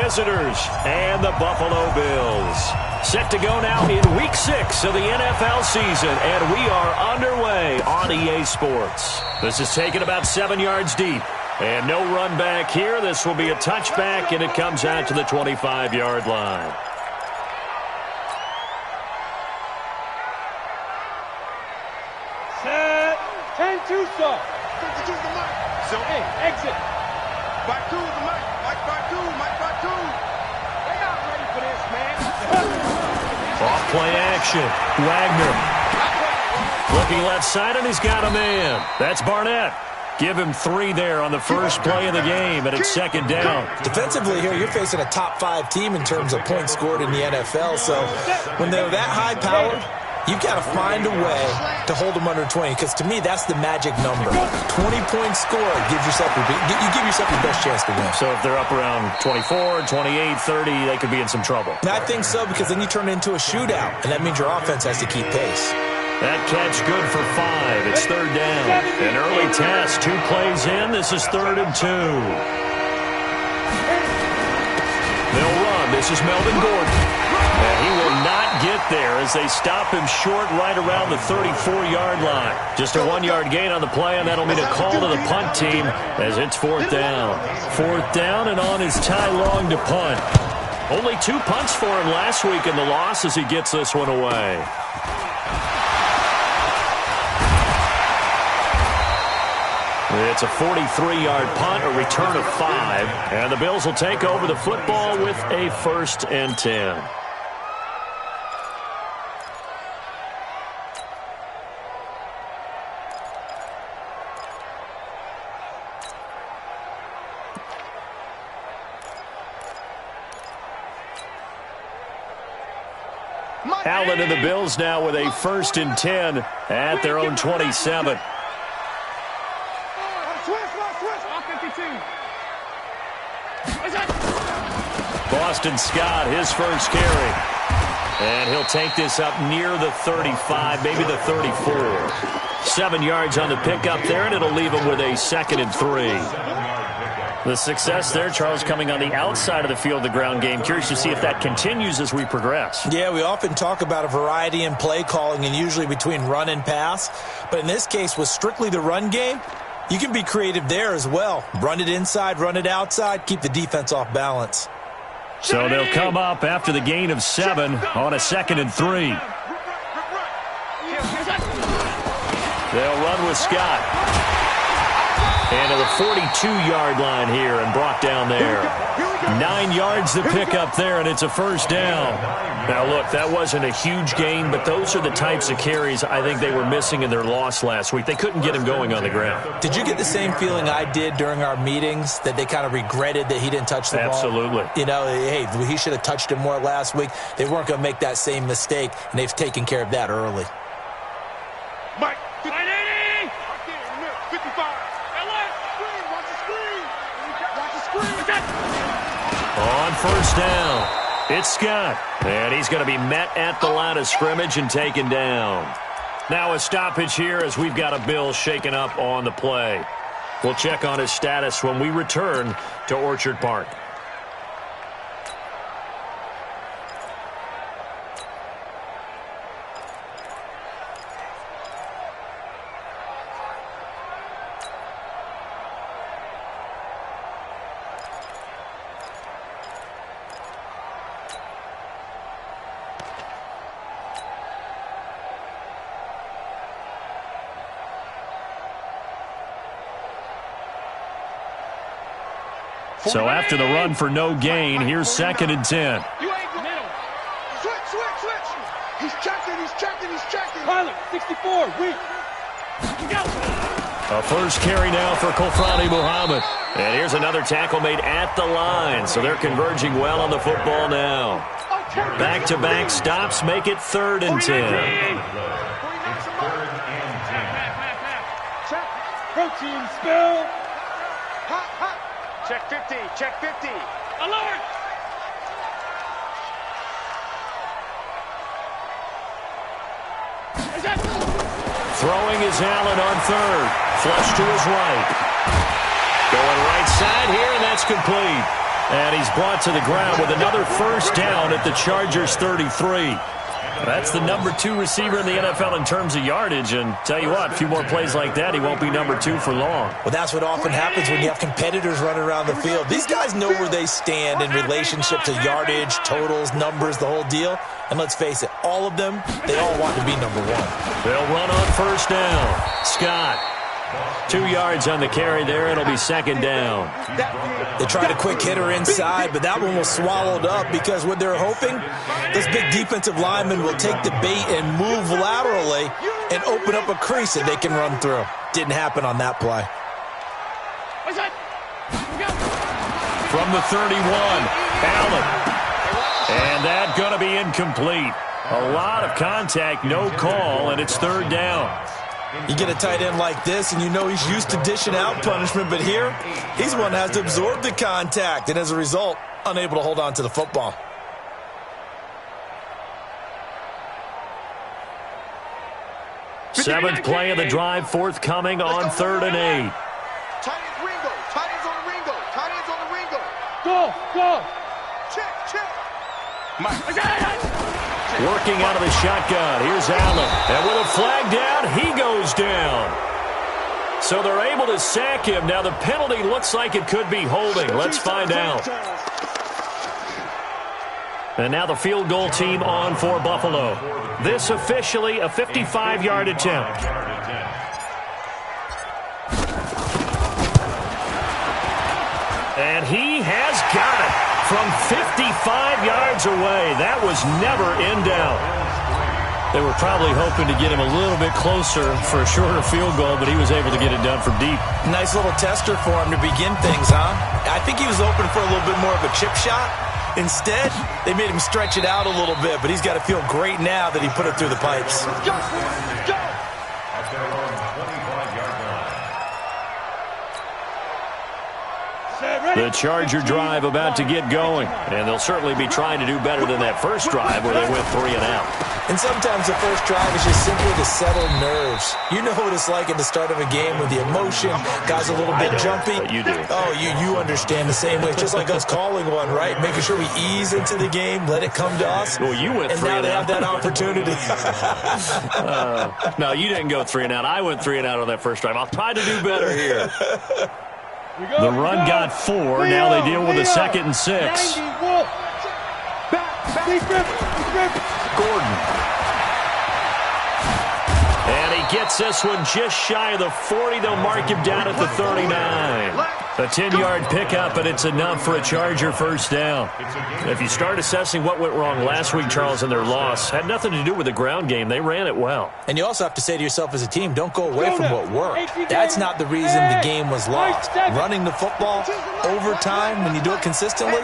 visitors and the Buffalo Bills. Set to go now in Week 6 of the NFL season, and we are underway on EA Sports. This is taken about 7 yards deep, and no run back here. This will be a touchback, and it comes out to the 25-yard line. Set. 10-2, sir. So, hey, exit. Back to the mic. Mike back to. They're not ready for this, man. Off play action. Wagner. Looking left side, and he's got a man. That's Barnett. Give him 3 there on the first play of the game, and it's second down. Defensively here, you're facing a top-5 team in terms of points scored in the NFL. So when they're that high-powered, you've got to find a way to hold them under 20, because to me, that's the magic number. 20 points scored gives yourself you give yourself your best chance to win. So if they're up around 24, 28, 30, they could be in some trouble. And I think so, because then you turn it into a shootout, and that means your offense has to keep pace. That catch good for 5. It's third down. An early test. 2 plays in. This is 3rd and 2. They'll run. This is Melvin Gordon. And he will not get there as they stop him short right around the 34-yard line. Just a 1-yard gain on the play, and that'll mean a call to the punt team as it's 4th down. 4th down, and on is Ty Long to punt. Only 2 punts for him last week in the loss as he gets this one away. It's a 43-yard punt, a return of 5, and the Bills will take over the football with a 1st and 10. Allen and the Bills now with a 1st and 10 at their own 27. Boston Scott, his first carry. And he'll take this up near the 35, maybe the 34. 7 yards on the pickup there, and it'll leave him with a 2nd and 3. The success there, Charles, coming on the outside of the field, the ground game. Curious to see if that continues as we progress. Yeah, we often talk about a variety in play calling and usually between run and pass. But in this case, with strictly the run game, you can be creative there as well. Run it inside, run it outside, keep the defense off balance. So they'll come up after the gain of 7 on a 2nd and 3. They'll run with Scott. And to the 42-yard line here and brought down there. 9 yards to pick up there, and it's a 1st down. Now, look, that wasn't a huge gain, but those are the types of carries I think they were missing in their loss last week. They couldn't get him going on the ground. Did you get the same feeling I did during our meetings, that they kind of regretted that he didn't touch the ball? Absolutely. You know, hey, he should have touched it more last week. They weren't going to make that same mistake, and they've taken care of that early. Mike, 980! 55. Watch the screen. On 1st down, it's Scott. And he's going to be met at the line of scrimmage and taken down. Now a stoppage here as we've got a Bill shaken up on the play. We'll check on his status when we return to Orchard Park. So after the run for no gain, here's 2nd and 10. You ain't middle. Switch. He's checking. Pilot, 64, weak. Go. A first carry now for Kofrani Muhammad. And here's another tackle made at the line. So they're converging well on the football now. Back-to-back stops make it 3rd and 10. Protein spill. Check 50. Alert! Throwing is Allen on 3rd. Flush to his right. Going right side here, and that's complete. And he's brought to the ground with another first down at the Chargers' 33. That's the number 2 receiver in the NFL in terms of yardage. And tell you what, a few more plays like that, he won't be number 2 for long. Well, that's what often happens when you have competitors running around the field. These guys know where they stand in relationship to yardage, totals, numbers, the whole deal. And let's face it, all of them, they all want to be number 1. They'll run on first down. Scott. 2 yards on the carry there. It'll be second down. They tried a quick hitter inside, but that one was swallowed up because what they're hoping, this big defensive lineman will take the bait and move laterally and open up a crease that they can run through. Didn't happen on that play. From the 31, Allen. And that's going to be incomplete. A lot of contact, no call, and it's third down. You get a tight end like this, and you know he's used to dishing out punishment, but here, he's one that has to absorb the contact, and as a result, unable to hold on to the football. Seventh play of the drive, forthcoming on 3rd and 8. Tight ends Ringo. Tight ends on the Ringo. Tight ends on the Ringo. Go. Check. Mike. Working out of the shotgun. Here's Allen. And with a flag down, he goes down. So they're able to sack him. Now the penalty looks like it could be holding. Let's find out. And now the field goal team on for Buffalo. This officially a 55-yard attempt. And he has got it. From 55 yards away. That was never in doubt. They were probably hoping to get him a little bit closer for a shorter field goal, but he was able to get it done from deep. Nice little tester for him to begin things, huh? I think he was open for a little bit more of a chip shot. Instead, they made him stretch it out a little bit, but he's got to feel great now that he put it through the pipes. Go. The Charger drive about to get going, and they'll certainly be trying to do better than that first drive where they went 3 and out. And sometimes the first drive is just simply to settle nerves. You know what it's like at the start of a game with the emotion, guys a little bit jumpy. You do. Oh, you understand the same way. It's just like us calling one, right? Making sure we ease into the game, let it come to us. Well, you went 3 and out. And now they have that opportunity. No, you didn't go 3 and out. I went 3 and out on that first drive. I'll try to do better here. The run got 4. Now they deal with a 2nd and 6. Gordon. And he gets this one just shy of the 40. They'll mark him down at the 39. A 10-yard pickup, and it's enough for a Charger first down. If you start assessing what went wrong last week, Charles, in their loss, had nothing to do with the ground game. They ran it well. And you also have to say to yourself as a team, don't go away from what worked. That's not the reason the game was lost. Running the football over time, when you do it consistently,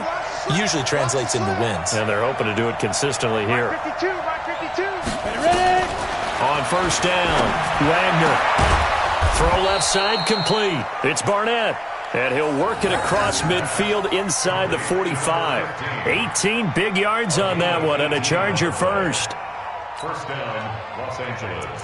usually translates into wins. And they're hoping to do it consistently here. On first down, Wagner. Throw left side complete. It's Barnett. And he'll work it across midfield inside the 45. 18 big yards on that one, and a Charger first. First down, Los Angeles.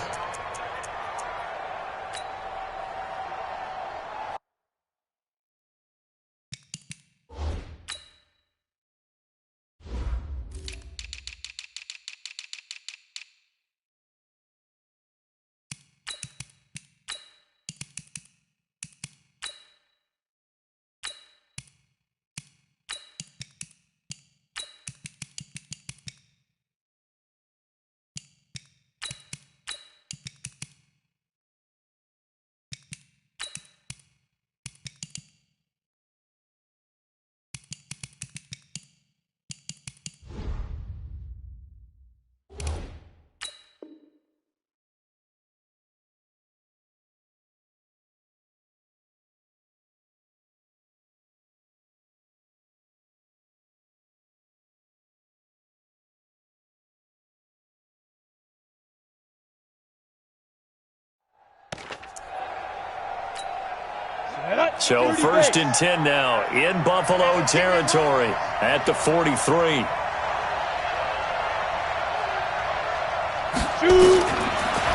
So first and 10 now in Buffalo territory at the 43.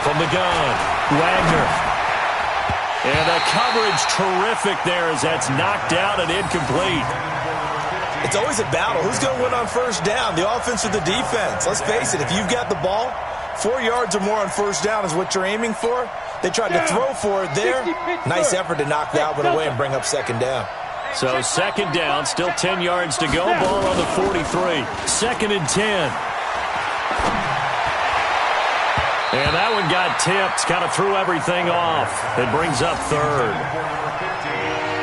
From the gun, Wagner. And the coverage terrific there as that's knocked out and incomplete. It's always a battle. Who's going to win on first down, the offense or the defense? Let's face it, if you've got the ball, 4 yards or more on first down is what you're aiming for. They tried to throw for it there. Nice effort to knock that one away and bring up second down. So second down, still 10 yards to go. Ball on the 43. Second and 10. And that one got tipped, kind of threw everything off. It brings up third.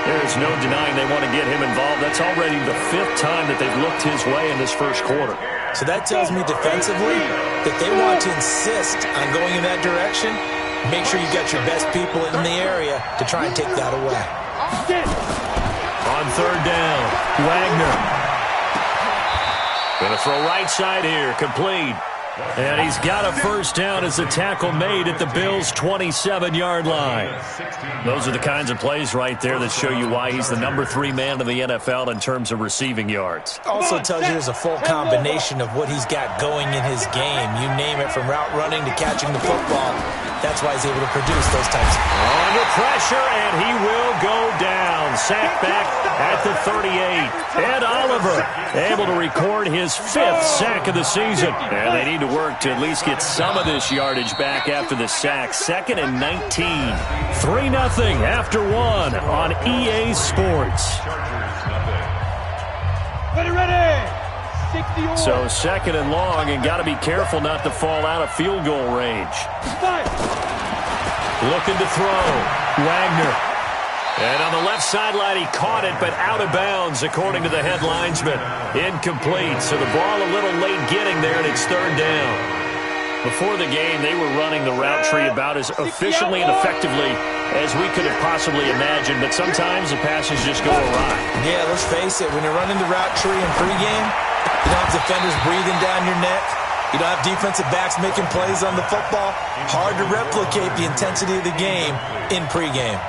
There's no denying they want to get him involved. That's already the 5th time that they've looked his way in this first quarter. So that tells me defensively that they want to insist on going in that direction. Make sure you've got your best people in the area to try and take that away. On third down, Wagner. Going to throw right side here, complete. And he's got a first down as the tackle made at the Bills' 27-yard line. Those are the kinds of plays right there that show you why he's the number 3 man in the NFL in terms of receiving yards. Also tells you there's a full combination of what he's got going in his game. You name it, from route running to catching the football. That's why he's able to produce those types. Under pressure, and he will go down. Sacked back at the 38. Ed Oliver able to record his 5th sack of the season. And they need to work to at least get some of this yardage back after the sack. Second and 19. 3-0 after 1 on EA Sports. Ready. 60. So second and long, and got to be careful not to fall out of field goal range. Looking to throw. Wagner. And on the left sideline, he caught it, but out of bounds, according to the head linesman. Incomplete. So the ball a little late getting there, and it's third down. Before the game, they were running the route tree about as efficiently and effectively as we could have possibly imagined, but sometimes the passes just go awry. Yeah, let's face it, when you're running the route tree in pregame, you don't have defenders breathing down your neck. You don't have defensive backs making plays on the football. Hard to replicate the intensity of the game in pregame.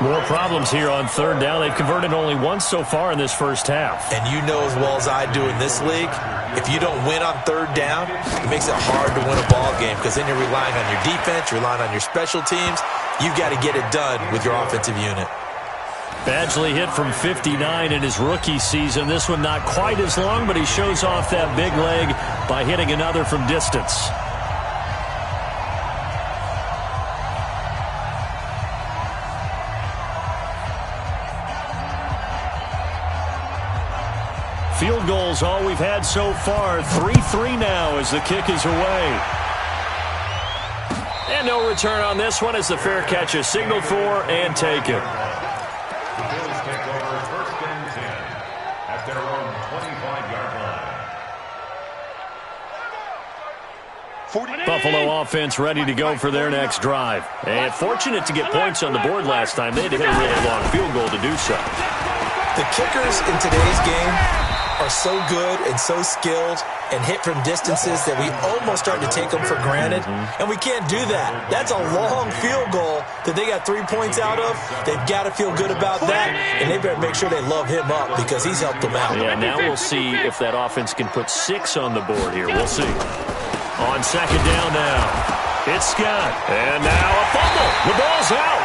More problems here on third down. They've converted only once so far in this first half. And you know as well as I do in this league, if you don't win on third down, it makes it hard to win a ball game, because then you're relying on your defense, you're relying on your special teams. You've got to get it done with your offensive unit. Badgley hit from 59 in his rookie season. This one not quite as long, but he shows off that big leg by hitting another from distance. Field goals all we've had so far. 3-3 now as the kick is away. And no return on this one as the fair catch is signaled for and taken. The Bills take over first and 10 at their own 25-yard line. Buffalo offense ready to go for their next drive. And fortunate to get points on the board last time. They had to hit a really long field goal to do so. The kickers in today's game are so good and so skilled and hit from distances that we almost start to take them for granted. And we can't do that. That's a long field goal that they got 3 points out of. They've got to feel good about that, and they better make sure they love him up because he's helped them out. Yeah, now we'll see if that offense can put 6 on the board here. We'll see. On second down now, it's Scott. And now a fumble. The ball's out.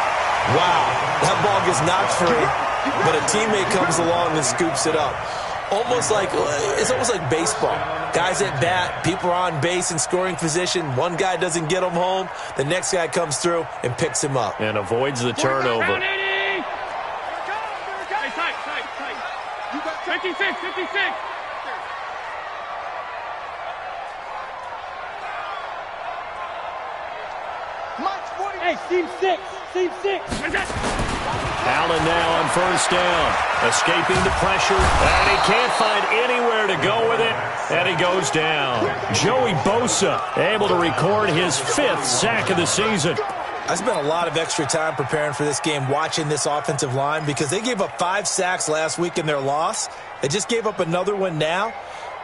Wow, that ball gets knocked free, but a teammate comes along and scoops it up. It's almost like baseball. Guys at bat, people are on base in scoring position. One guy doesn't get him home. The next guy comes through and picks him up. And avoids the turnover. Hey, tight. You got 56. Hey, team 6. Allen now on first down. Escaping the pressure. And he can't find anywhere to go with it. And he goes down. Joey Bosa able to record his 5th sack of the season. I spent a lot of extra time preparing for this game, watching this offensive line, because they gave up 5 sacks last week in their loss. They just gave up another one now.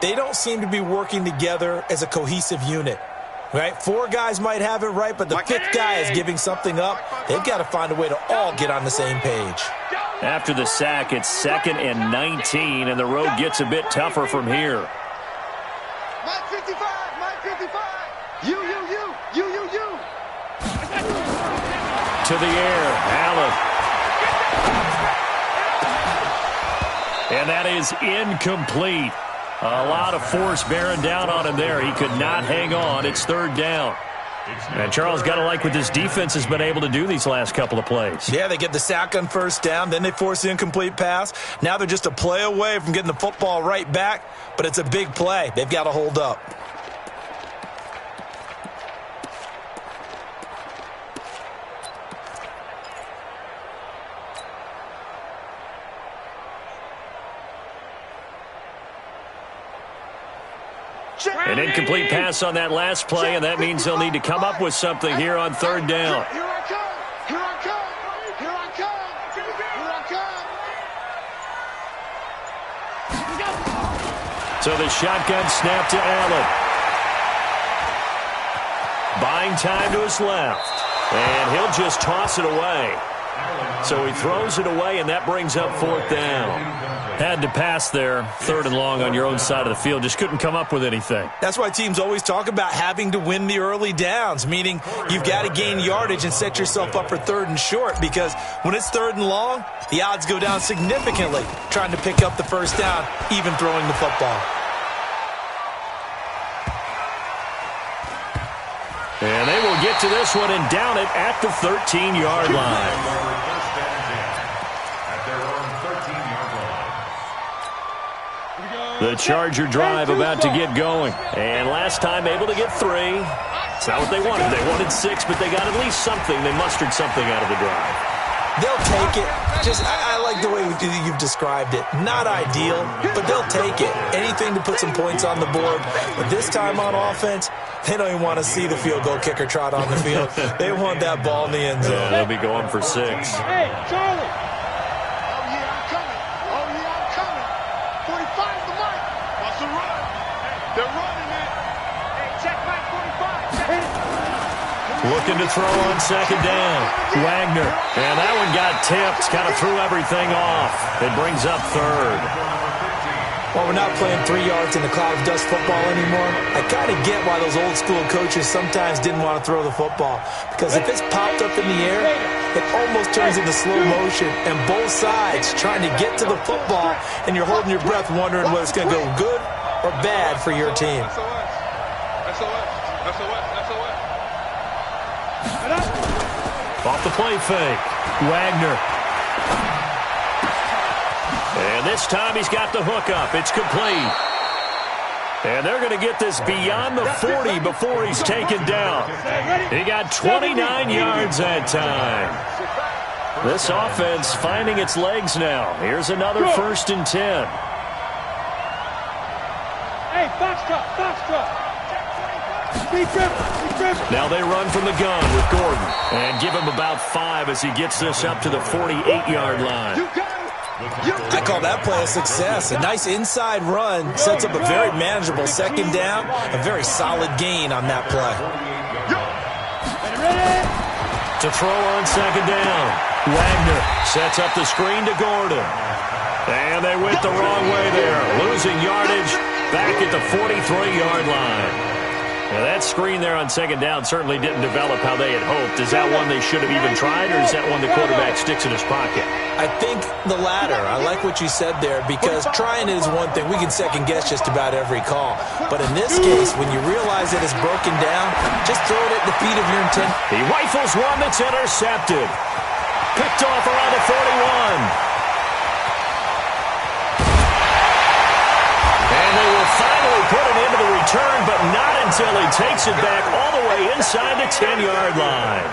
They don't seem to be working together as a cohesive unit. Right? 4 guys might have it right, but the 5th guy is giving something up. They've got to find a way to all get on the same page. After the sack, it's second and 19, and the road gets a bit tougher from here. Mike 55. You. To the air, Allen. And that is incomplete. A lot of force bearing down on him there. He could not hang on. It's third down. And Charles, got to like what this defense has been able to do these last couple of plays. Yeah, they get the sack on first down, then they force the incomplete pass. Now they're just a play away from getting the football right back, but it's a big play. They've got to hold up. An incomplete pass on that last play, and that means they'll need to come up with something here on third down. Here I come! Here I come! Here I come! Here I come! So the shotgun snap to Allen. Buying time to his left. And he'll just toss it away. So he throws it away, and that brings up fourth down. Had to pass there, third and long on your own side of the field. Just couldn't come up with anything. That's why teams always talk about having to win the early downs, meaning you've got to gain yardage and set yourself up for third and short, because when it's third and long, the odds go down significantly trying to pick up the first down, even throwing the football. And they will get to this one and down it at the 13-yard line. The Charger drive about to get going. And last time able to get 3. It's not what they wanted. They wanted 6, but they got at least something. They mustered something out of the drive. They'll take it. I like the way you've described it. Not ideal, but they'll take it. Anything to put some points on the board. But this time on offense, they don't even want to see the field goal kicker trot on the field. They want that ball in the end zone. Yeah, they'll be going for 6. Hey, Charlie! Oh, yeah, I'm coming. Oh, yeah, I'm coming. 45 the mic. What's the run? They're running it. Hey, check back 45. Looking to throw on second down. Wagner. And that one got tipped. Kind of threw everything off. It brings up third. Well, we're not playing 3 yards in the cloud of dust football anymore. I kind of get why those old school coaches sometimes didn't want to throw the football. Because if it's popped up in the air, it almost turns into slow motion. And both sides trying to get to the football, and you're holding your breath wondering whether it's going to go good or bad for your team. Off the play fake. Wagner. And this time he's got the hook up. It's complete. And they're going to get this beyond the 40 before he's taken down. He got 29 yards that time. This offense finding its legs now. Here's another 1st and 10. Hey, foxtrot, foxtrot. Now they run from the gun with Gordon. And give him about 5 as he gets this up to the 48-yard line. I call that play a success. A nice inside run sets up a very manageable second down. A very solid gain on that play. To throw on second down. Wagner sets up the screen to Gordon. And they went the wrong way there. Losing yardage back at the 43-yard line. Now that screen there on second down certainly didn't develop how they had hoped. Is that one they should have even tried, or is that one the quarterback sticks in his pocket? I think the latter. I like what you said there, because trying it is one thing. We can second-guess just about every call. But in this case, when you realize that it's broken down, just throw it at the feet of your intent. He rifles one that's intercepted. Picked off around the 41. And they will finally put it into the return, but not until he takes it back all the way inside the 10-yard line.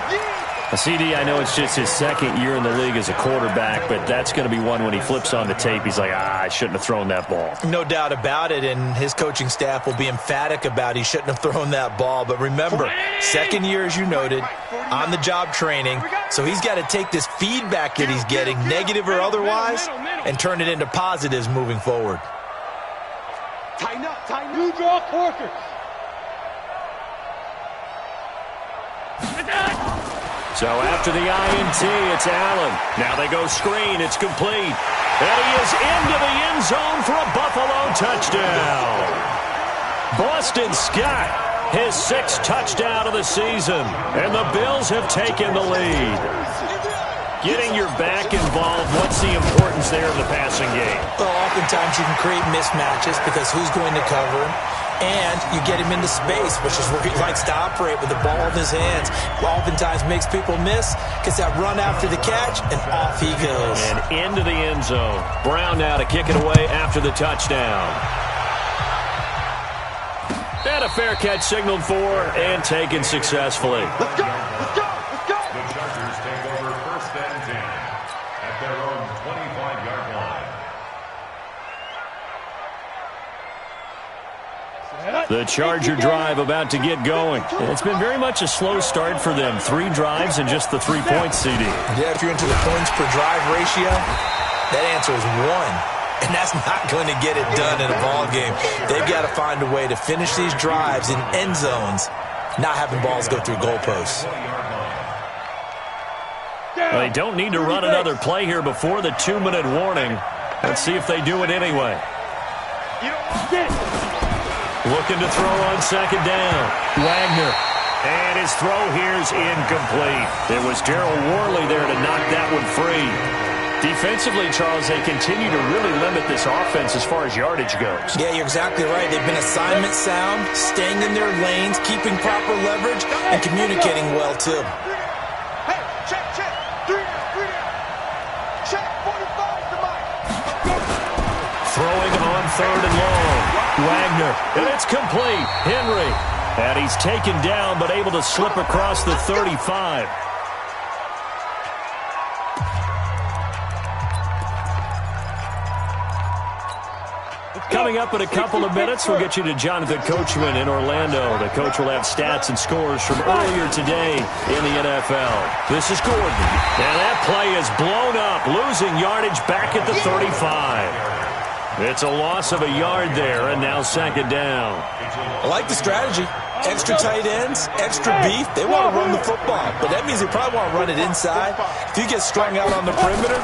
CD, I know it's just his second year in the league as a quarterback, but that's going to be one when he flips on the tape. He's like, I shouldn't have thrown that ball. No doubt about it, and his coaching staff will be emphatic about he shouldn't have thrown that ball. But remember, second year, as you noted, on-the-job training, so he's got to take this feedback that he's getting, negative or otherwise, and turn it into positives moving forward. Tighten up, tighten up. New draw quarters. So after the INT, it's Allen. Now they go screen. It's complete. And he is into the end zone for a Buffalo touchdown. Boston Scott, his 6th touchdown of the season. And the Bills have taken the lead. Getting your back involved, what's the importance there in the passing game? Well, oftentimes you can create mismatches because who's going to cover him? And you get him into space, which is where he likes to operate with the ball in his hands. Oftentimes makes people miss, gets that run after the catch, and off he goes. And into the end zone. Brown now to kick it away after the touchdown. And a fair catch signaled for and taken successfully. Let's go! Let's go! Let's go! The Chargers take over 1st and 10 at their own 25-yard line. The Charger drive about to get going. It's been very much a slow start for them. 3 drives and just the 3 points, CD. Yeah, if you're into the points per drive ratio, that answer is 1. And that's not going to get it done in a ball game. They've got to find a way to finish these drives in end zones, not having balls go through goalposts. Well, they don't need to run another play here before the 2-minute warning. Let's see if they do it anyway. Looking to throw on 2nd down. Wagner. And his throw here's incomplete. It was Darryl Worley there to knock that one free. Defensively, Charles, they continue to really limit this offense as far as yardage goes. Yeah, you're exactly right. They've been assignment sound, staying in their lanes, keeping proper leverage, and communicating well, too. Hey, check. 3 down. Check, 45 to Mike. Throwing on 3rd and long. Wagner, and it's complete. Henry, and he's taken down but able to slip across the 35. Coming up in a couple of minutes, we'll get you to Jonathan Coachman in Orlando. The coach will have stats and scores from earlier today in the NFL. This is Gordon. And that play is blown up, losing yardage back at the 35. It's a loss of a yard there, and now 2nd down. I like the strategy. Extra tight ends, extra beef. They want to run the football, but that means they probably want to run it inside. If you get strung out on the perimeter,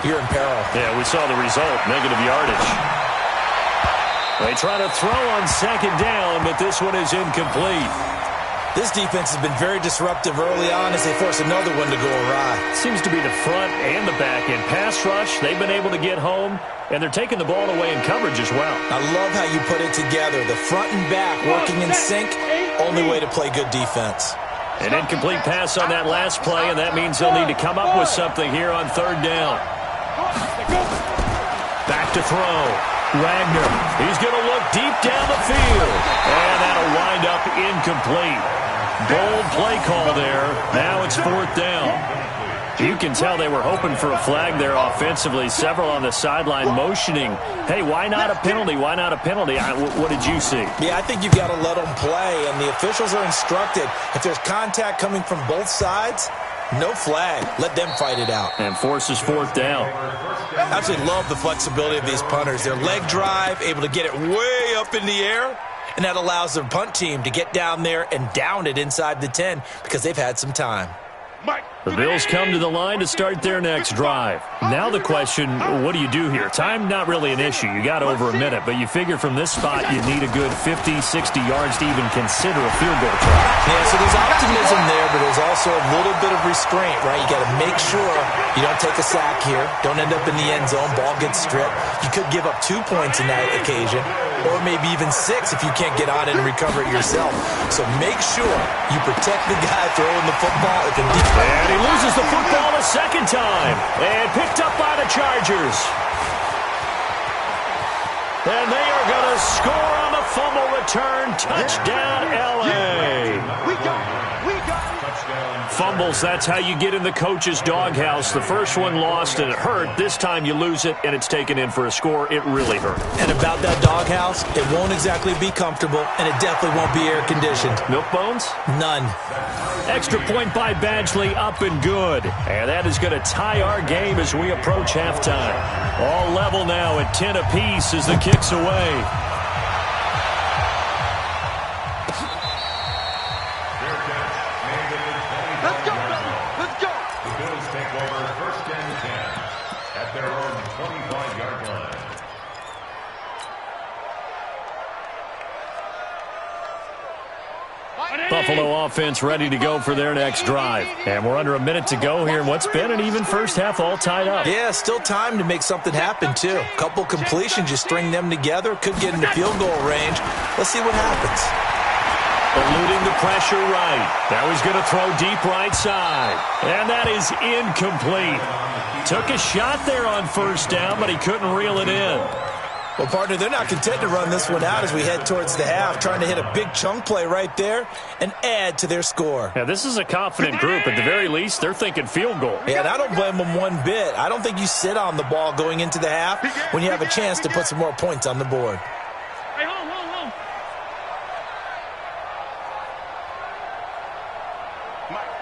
you're in peril. Yeah, we saw the result, negative yardage. They try to throw on 2nd down, but this one is incomplete. This defense has been very disruptive early on as they force another one to go awry. Seems to be the front and the back end. Pass rush, they've been able to get home, and they're taking the ball away in coverage as well. I love how you put it together. The front and back working in sync, only way to play good defense. An incomplete pass on that last play, and that means they'll need to come up with something here on 3rd down. Back to throw. Wagner, he's going to look deep down the field, and that'll wind up incomplete. Bold play call there. Now it's 4th down. You can tell they were hoping for a flag there offensively. Several on the sideline motioning, hey, why not a penalty? Why not a penalty? What did you see? Yeah, I think you've got to let them play, and the officials are instructed. If there's contact coming from both sides, no flag. Let them fight it out. And forces 4th down. I absolutely love the flexibility of these punters. Their leg drive, able to get it way up in the air, and that allows their punt team to get down there and down it inside the 10 because they've had some time. The Bills come to the line to start their next drive. Now the question, what do you do here? Time not really an issue. You got over a minute, but you figure from this spot you need a good 50, 60 yards to even consider a field goal try. Yeah, so there's optimism there, but there's also a little bit of restraint, right? You got to make sure you don't take a sack here. Don't end up in the end zone. Ball gets stripped. You could give up 2 points in that occasion, or maybe even 6 if you can't get on it and recover it yourself. So make sure you protect the guy throwing the football. And he loses the football a 2nd time. And picked up by the Chargers. And they are going to score on the fumble return. Touchdown, L.A. We got it. Fumbles, that's how you get in the coach's doghouse. The first one lost and it hurt. This time you lose it and it's taken in for a score. It really hurt. And about that doghouse, it won't exactly be comfortable, and it definitely won't be air-conditioned. Milk bones? None. Extra point by Badgley, up and good. And that is going to tie our game as we approach halftime. All level now at 10 apiece as the kick's away. Let's go, baby. Let's go. The Bills take over 1st and 10 at their own 25-yard line. Buffalo offense ready to go for their next drive. And we're under a minute to go here in what's been an even first half, all tied up. Yeah, still time to make something happen, too. A couple completions, just string them together. Could get into field goal range. Let's see what happens. Eluding the pressure right. Now he's going to throw deep right side. And that is incomplete. Took a shot there on first down, but he couldn't reel it in. Well, partner, they're not content to run this one out as we head towards the half, trying to hit a big chunk play right there and add to their score. Yeah, this is a confident group. At the very least, they're thinking field goal. Yeah, and I don't blame them one bit. I don't think you sit on the ball going into the half when you have a chance to put some more points on the board. Hey, hold.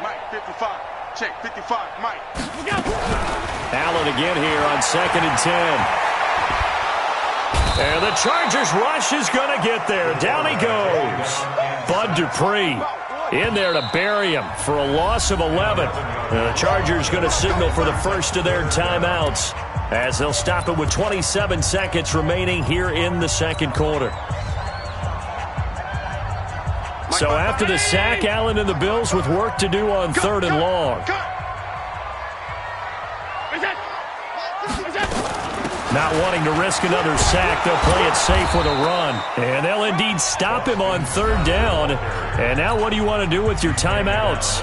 Mike, 55. Check, 55, Mike. Allen again here on 2nd and 10. And the Chargers rush is going to get there. Down he goes. Bud Dupree in there to bury him for a loss of 11. The Chargers going to signal for the first of their timeouts as they'll stop it with 27 seconds remaining here in the second quarter. So after the sack, Allen and the Bills with work to do on 3rd and long. Not wanting to risk another sack, they'll play it safe with a run. And they'll indeed stop him on 3rd down. And now what do you want to do with your timeouts?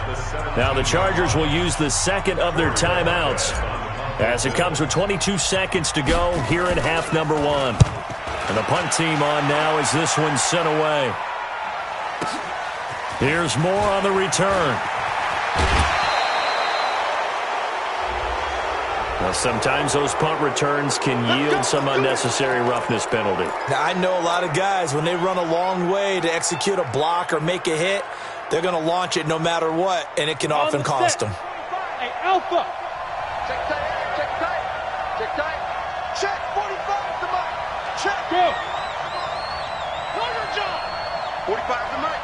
Now the Chargers will use the second of their timeouts as it comes with 22 seconds to go here in half number 1. And the punt team on now as this one's sent away. Here's more on the return. Now, sometimes those punt returns can yield some unnecessary roughness penalty. Now, I know a lot of guys, when they run a long way to execute a block or make a hit, they're going to launch it no matter what, and it can often cost them. Hey, Alpha. Check tight. Check, 45 to Mike. Check. Go. Your job. 45 to Mike.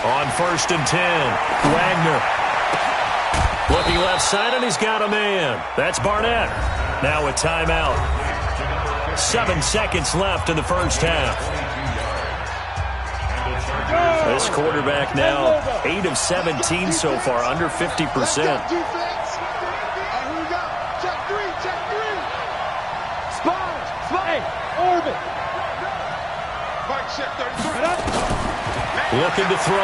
On 1st and 10, Wagner. Looking left side, and he's got a man. That's Barnett. Now a timeout. 7 seconds left in the first half. This quarterback now 8 of 17 so far, under 50%. Check 3. Spot. Orbit. Mike, check 33. Looking to throw.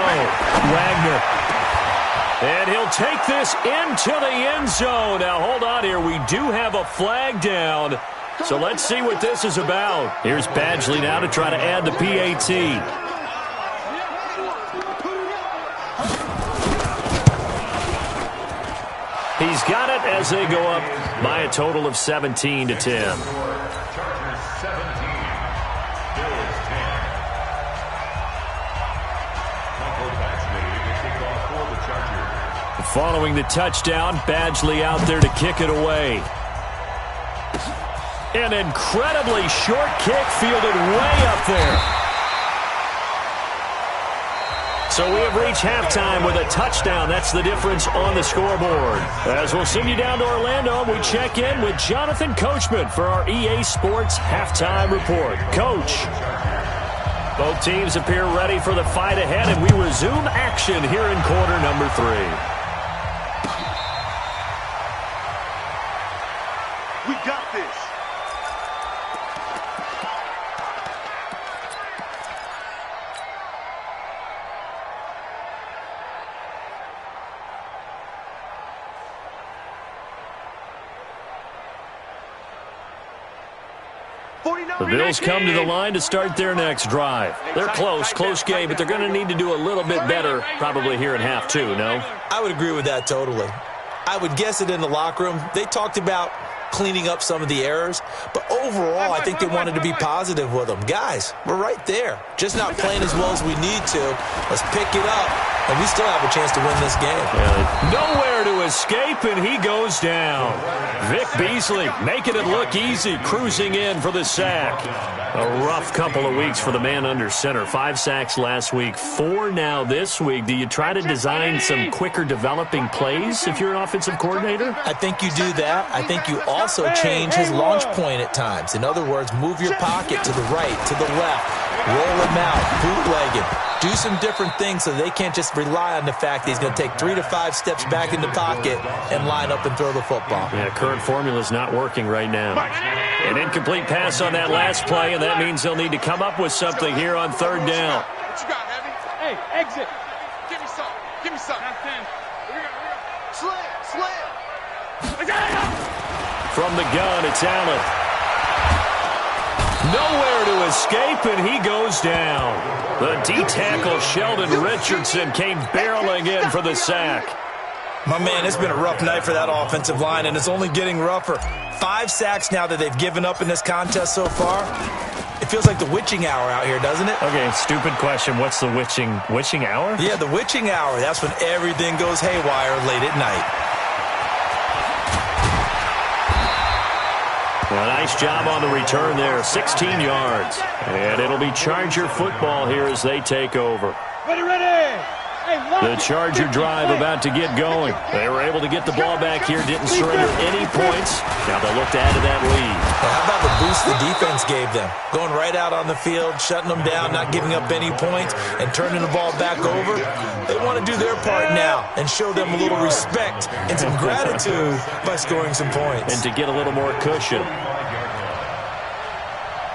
Wagner. And he'll take this into the end zone. Now, hold on here. We do have a flag down. So let's see what this is about. Here's Badgley now to try to add the PAT. He's got it as they go up by a total of 17 to 10. Following the touchdown, Badgley out there to kick it away. An incredibly short kick fielded way up there. So we have reached halftime with a touchdown. That's the difference on the scoreboard. As we'll send you down to Orlando, we check in with Jonathan Coachman for our EA Sports Halftime Report. Coach. Both teams appear ready for the fight ahead, and we resume action here in quarter number 3. We got this. The Bills come to the line to start their next drive. They're close game, but they're going to need to do a little bit better probably here in half 2, no? I would agree with that totally. I would guess it in the locker room. They talked about cleaning up some of the errors, but overall, I think they wanted to be positive with them. Guys, we're right there. Just not playing as well as we need to. Let's pick it up, and we still have a chance to win this game. Nowhere to escape, and he goes down. Vic Beasley making it look easy, cruising in for the sack. A rough couple of weeks for the man under center. 5 sacks last week, 4 now this week. Do you try to design some quicker developing plays if you're an offensive coordinator? I think you do that. I think you also change his launch point at times. In other words, move your pocket to the right, to the left. roll him out, bootleg him, do some different things so they can't just rely on the fact that he's going to take 3 to 5 steps back in the pocket and line up and throw the football. Yeah, current formula is not working right now. An incomplete pass on that last play, and that means they'll need to come up with something here on third down. What you got, Heavy? Hey, exit. Give me some. Give me some. Slam. From the gun, it's Allen. Nowhere to escape, and he goes down. The D-tackle Sheldon Richardson came barreling in for the sack. My man, it's been a rough night for that offensive line, and it's only getting rougher. 5 sacks now that they've given up in this contest so far. It feels like the witching hour out here, doesn't it? Okay, stupid question. What's the witching hour? Yeah, the witching hour. That's when everything goes haywire late at night. Well, nice job on the return there, 16 yards. And it'll be Charger football here as they take over. Ready. The Charger drive about to get going. They were able to get the ball back here, didn't surrender any points. Now they'll look to add to that lead. Well, how about the boost the defense gave them? Going right out on the field, shutting them down, not giving up any points, and turning the ball back over. They want to do their part now and show them a little respect and some gratitude by scoring some points. And to get a little more cushion.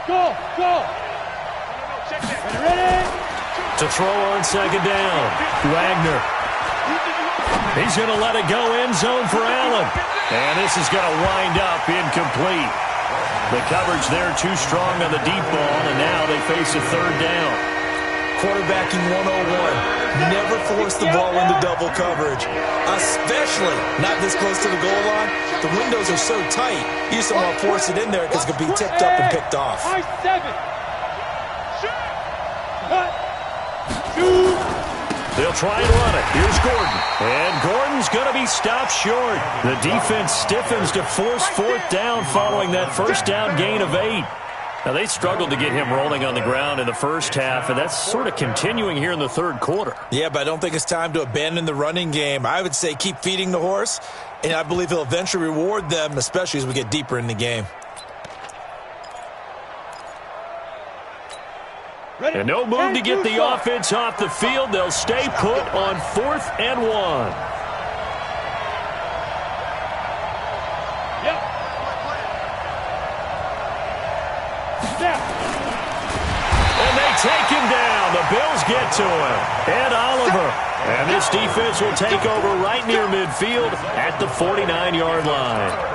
Go. Ready. To throw on second down, Wagner. He's going to let it go end zone for Allen. And this is going to wind up incomplete. The coverage there too strong on the deep ball, and now they face a third down. Quarterbacking 101. Never force the ball into double coverage, especially not this close to the goal line. The windows are so tight, you just don't want to force it in there because it could be tipped up and picked off. 7. They'll try and run it. Here's Gordon. And Gordon's going to be stopped short. The defense stiffens to force fourth down following that first down gain of 8. Now, they struggled to get him rolling on the ground in the first half, and that's sort of continuing here in the third quarter. Yeah, but I don't think it's time to abandon the running game. I would say keep feeding the horse, and I believe he'll eventually reward them, especially as we get deeper in the game. And no move to get the offense off the field. They'll stay put on 4th and 1. Yep. And they take him down. The Bills get to him. Ed Oliver. And this defense will take over right near midfield at the 49-yard line.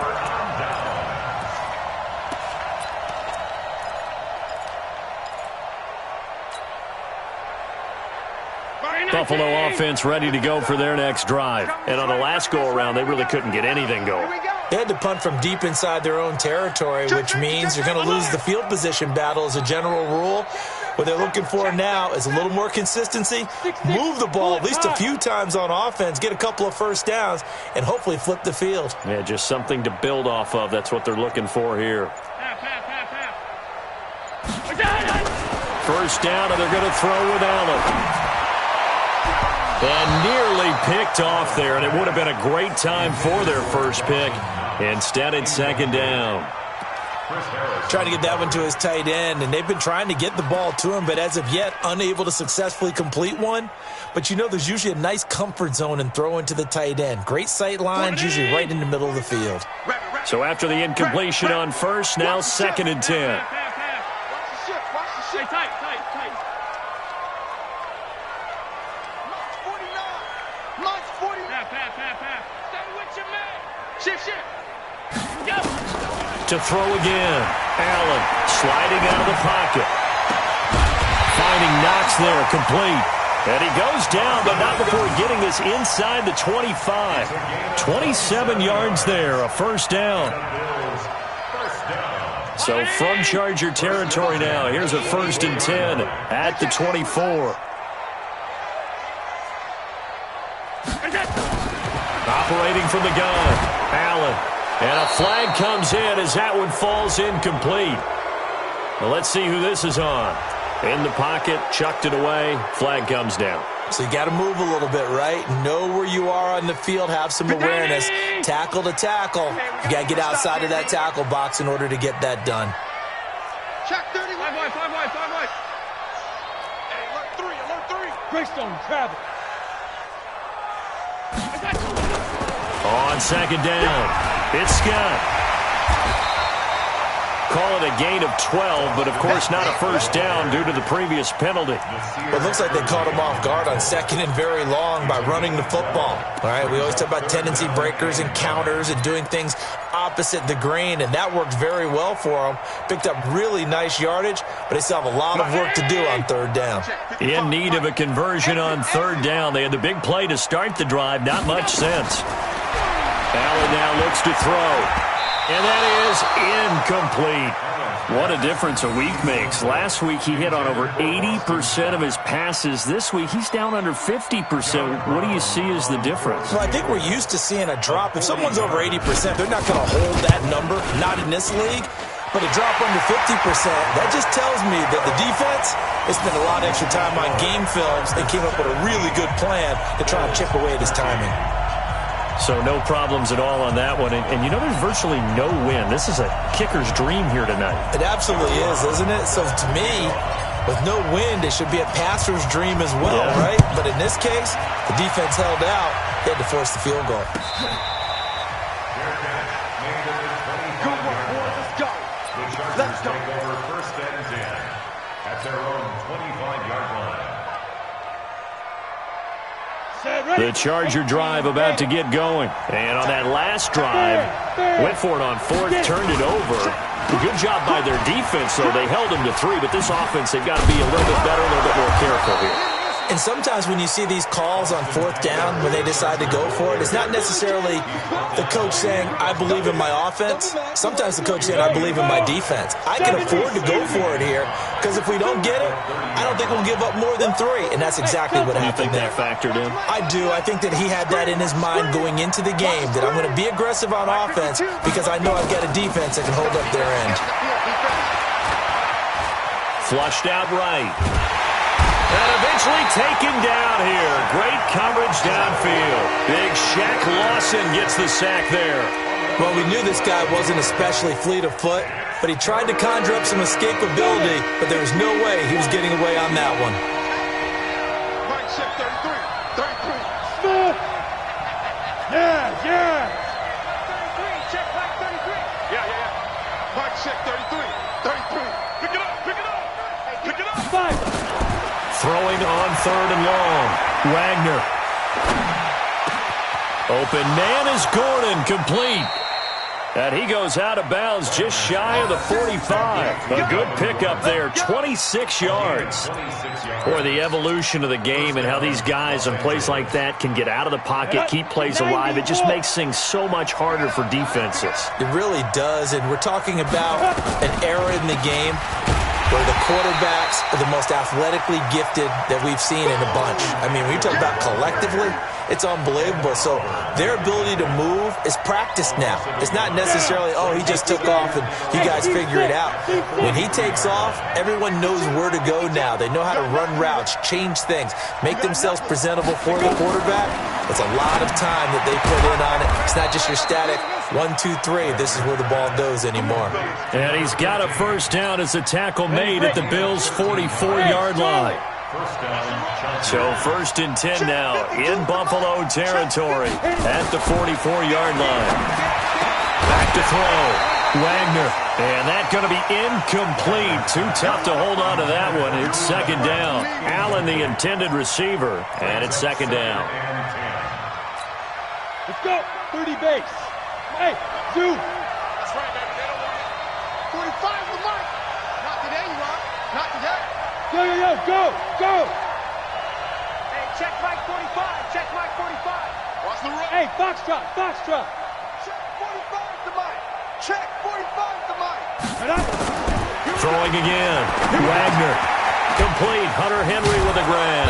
Buffalo offense ready to go for their next drive. And on the last go-around, they really couldn't get anything going. They had to punt from deep inside their own territory, which means you're going to lose the field position battle as a general rule. What they're looking for now is a little more consistency, move the ball at least a few times on offense, get a couple of first downs, and hopefully flip the field. Yeah, just something to build off of. That's what they're looking for here. First down, and they're going to throw with Allen. And nearly picked off there, and it would have been a great time for their first pick. Instead, it's second down. Trying to get that one to his tight end, and they've been trying to get the ball to him, but as of yet, unable to successfully complete one. But you know there's usually a nice comfort zone in throwing to the tight end. Great sight lines, usually right in the middle of the field. So after the incompletion on first, now 2nd and 10. To throw again. Allen sliding out of the pocket. Finding Knox there, complete. And he goes down, but not before getting this inside the 25. 27 yards there, a first down. So from Charger territory now, here's a 1st and 10 at the 24. Operating from the gun, Allen. And a flag comes in as that one falls incomplete. Well, let's see who this is on. In the pocket, chucked it away, flag comes down. So you got to move a little bit, right? Know where you are on the field, have some awareness. Tackle to tackle. You got to get outside of that tackle box in order to get that done. Check 30. 5 wide. Greystone travel. On second down, it's Scott. Call it a gain of 12, but of course not a first down due to the previous penalty. Well, it looks like they caught him off guard on second and very long by running the football. All right, we always talk about tendency breakers and counters and doing things opposite the grain, and that worked very well for them. Picked up really nice yardage, but they still have a lot of work to do on third down. In need of a conversion on third down. They had the big play to start the drive, not much sense. Allen now looks to throw. And that is incomplete. What a difference a week makes. Last week he hit on over 80% of his passes. This week he's down under 50%. What do you see as the difference? Well, I think we're used to seeing a drop. If someone's over 80%, they're not going to hold that number, not in this league. But a drop under 50%, that just tells me that the defense has spent a lot of extra time on game films and came up with a really good plan to try and chip away at his timing. So no problems at all on that one. And you know there's virtually no wind. This is a kicker's dream here tonight. It absolutely is, isn't it? So to me, with no wind, it should be a passer's dream as well, right? But in this case, the defense held out. They had to force the field goal. Let's go. Take over first and 10 at their own 25-yard line. The Charger drive about to get going. And on that last drive, went for it on fourth, turned it over. Good job by their defense, though. They held them to 3, but this offense, they've got to be a little bit better, a little bit more careful here. And sometimes when you see these calls on fourth down, when they decide to go for it, it's not necessarily the coach saying, I believe in my offense. Sometimes the coach saying, I believe in my defense. I can afford to go for it here, because if we don't get it, I don't think we'll give up more than 3. And that's exactly what happened there. You think that factored in? I do. I think that he had that in his mind going into the game, that I'm going to be aggressive on offense because I know I've got a defense that can hold up their end. Flushed out right. And eventually taken down here. Great coverage downfield. Big Shaq Lawson gets the sack there. Well, we knew this guy wasn't especially fleet of foot, but he tried to conjure up some escapability, but there was no way he was getting away on that one. Mike check 33. 33. Yeah. 33. Check Mike 33. Yeah. Mike check 33. 33. Pick it up. Pick it up. 5. Throwing on third and long. Wagner. Open man is Gordon, complete. And he goes out of bounds just shy of the 45. A good pickup there, 26 yards. Boy, the evolution of the game and how these guys in plays like that can get out of the pocket, keep plays alive, it just makes things so much harder for defenses. It really does, and we're talking about an era in the game where the quarterbacks are the most athletically gifted that we've seen in a bunch. I mean, when you talk about collectively, it's unbelievable. So their ability to move is practiced now. It's not necessarily, oh, he just took off and you guys figure it out. When he takes off, everyone knows where to go now. They know how to run routes, change things, make themselves presentable for the quarterback. It's a lot of time that they put in on it. It's not just your static 1, 2, 3. This is where the ball goes anymore. And he's got a first down as a tackle made at the Bills' 44-yard line. So first and 10 now in Buffalo territory at the 44-yard line. Back to throw. Wagner. And that's going to be incomplete. Too tough to hold on to that one. It's second down. Allen, the intended receiver. And it's second down. Let's go. 30 base. Hey, dude. That's right, baby. They don't want it. 45 for Mike. Not today, you are. Not today. Go. Hey, check Mike 45. Check Mike 45. Watch the run. Hey, Foxtrot. Check 45 to Mike. Check 45 to Mike. Throwing again. Wagner. Complete. Hunter Henry with a grab.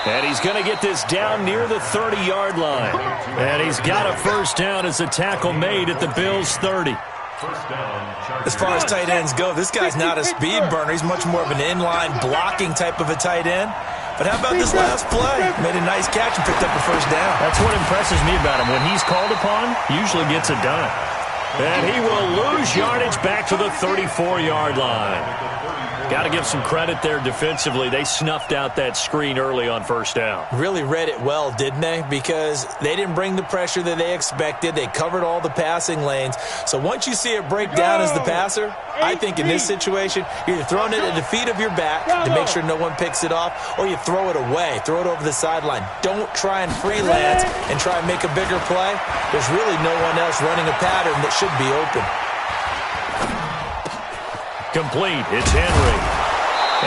And he's going to get this down near the 30-yard line. And he's got a first down as a tackle made at the Bills' 30. As far as tight ends go, this guy's not a speed burner. He's much more of an inline blocking type of a tight end. But how about this last play? Made a nice catch and picked up a first down. That's what impresses me about him. When he's called upon, usually gets it done. And he will lose yardage back to the 34-yard line. Got to give some credit there defensively. They snuffed out that screen early on first down. Really read it well, didn't they? Because they didn't bring the pressure that they expected. They covered all the passing lanes. So once you see it break down as the passer, I think in this situation, you're either throwing it at the feet of your back to make sure no one picks it off, or you throw it away, throw it over the sideline. Don't try and freelance and try and make a bigger play. There's really no one else running a pattern that should be open. Complete. It's Henry.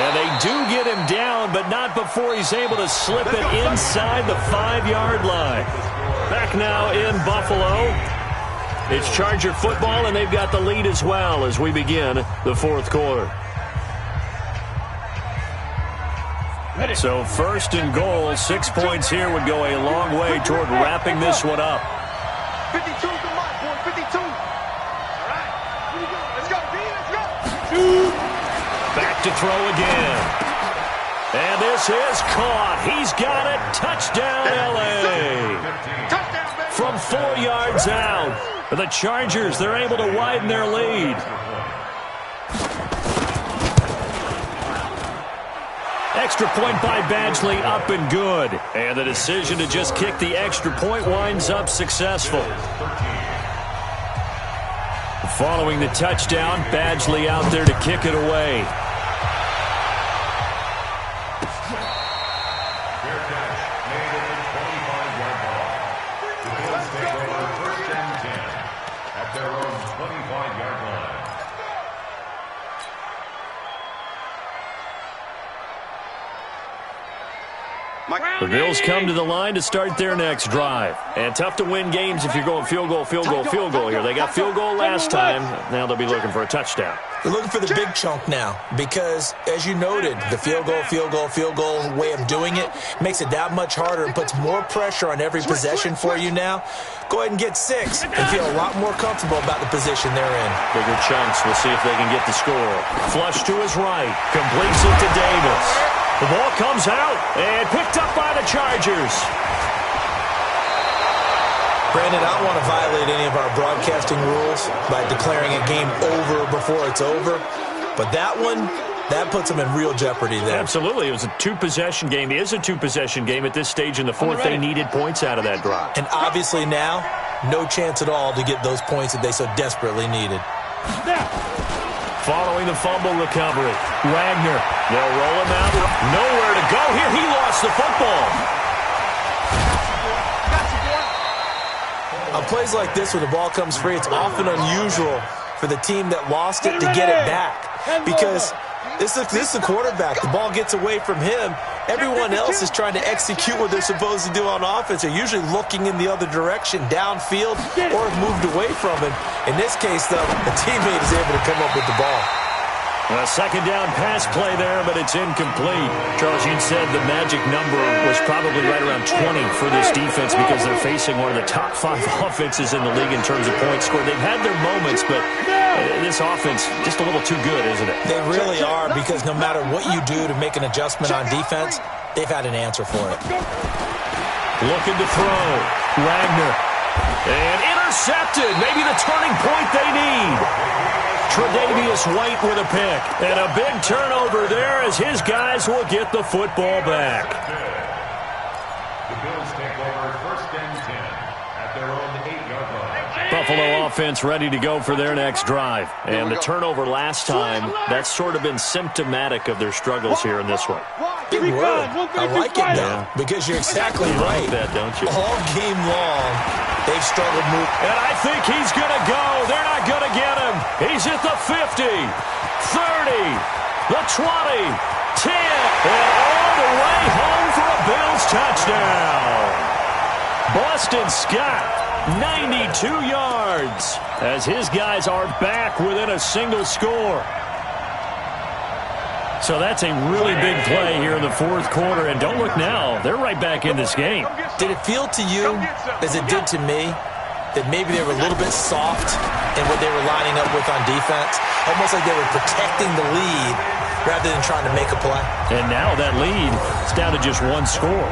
And they do get him down, but not before he's able to slip it inside the 5-yard line. Back now in Buffalo. It's Charger football, and they've got the lead as well as we begin the fourth quarter. So first and goal, 6 points here would go a long way toward wrapping this one up. 52's the mark, boy. 52. All right. Here we go. Let's go, D. Let's go. Back to throw again. And this is caught. He's got it. Touchdown, L.A. Touchdown, baby. From 4 yards out. The Chargers, they're able to widen their lead. Extra point by Badgley, up and good. And the decision to just kick the extra point winds up successful. Following the touchdown, Badgley out there to kick it away. The Bills come to the line to start their next drive. And tough to win games if you're going field goal, field goal, field goal here. They got field goal last time. Now they'll be looking for a touchdown. They're looking for the big chunk now because, as you noted, the field goal way of doing it makes it that much harder and puts more pressure on every possession for you now. Go ahead and get 6 and feel a lot more comfortable about the position they're in. Bigger chunks. We'll see if they can get the score. Flush to his right. Completes it to Davis. The ball comes out and picked up by the Chargers. Brandon, I don't want to violate any of our broadcasting rules by declaring a game over before it's over, but that one, that puts them in real jeopardy there. Absolutely. It was a 2-possession game. It is a 2-possession game at this stage in the fourth. They needed points out of that drive. And obviously now, no chance at all to get those points that they so desperately needed. Following the fumble recovery, Wagner. They'll roll him out. Nowhere to go here. He lost the football. On plays like this, when the ball comes free, it's often unusual for the team that lost it to get it back. Because this is the quarterback. The ball gets away from him. Everyone else is trying to execute what they're supposed to do on offense. They're usually looking in the other direction, downfield, or have moved away from it. In this case, though, the teammate is able to come up with the ball. A second down pass play there, but it's incomplete. Charles, you said the magic number was probably right around 20 for this defense because they're facing one of the top 5 offenses in the league in terms of points scored. They've had their moments, but this offense just a little too good, isn't it? They really are, because no matter what you do to make an adjustment on defense, they've had an answer for it. Looking to throw. Wagner. And intercepted. Maybe the turning point they need. Tre'Davious White with a pick. And a big turnover there as his guys will get the football back. The Bills take over first and 10 at their own 8-yard line. Buffalo offense ready to go for their next drive. And the turnover last time, that's sort of been symptomatic of their struggles here in this one. Good word. I like it now, because you're exactly right. That, don't you? All game long, they've struggled moving. And I think he's going to go. They're not going to get him. He's at the 50, 30, the 20, 10, and all the way home for a Bills touchdown. Boston Scott, 92 yards, as his guys are back within a single score. So that's a really big play here in the fourth quarter. And don't look now, they're right back in this game. Did it feel to you, as it did to me, that maybe they were a little bit soft in what they were lining up with on defense? Almost like they were protecting the lead rather than trying to make a play. And now that lead is down to just one score.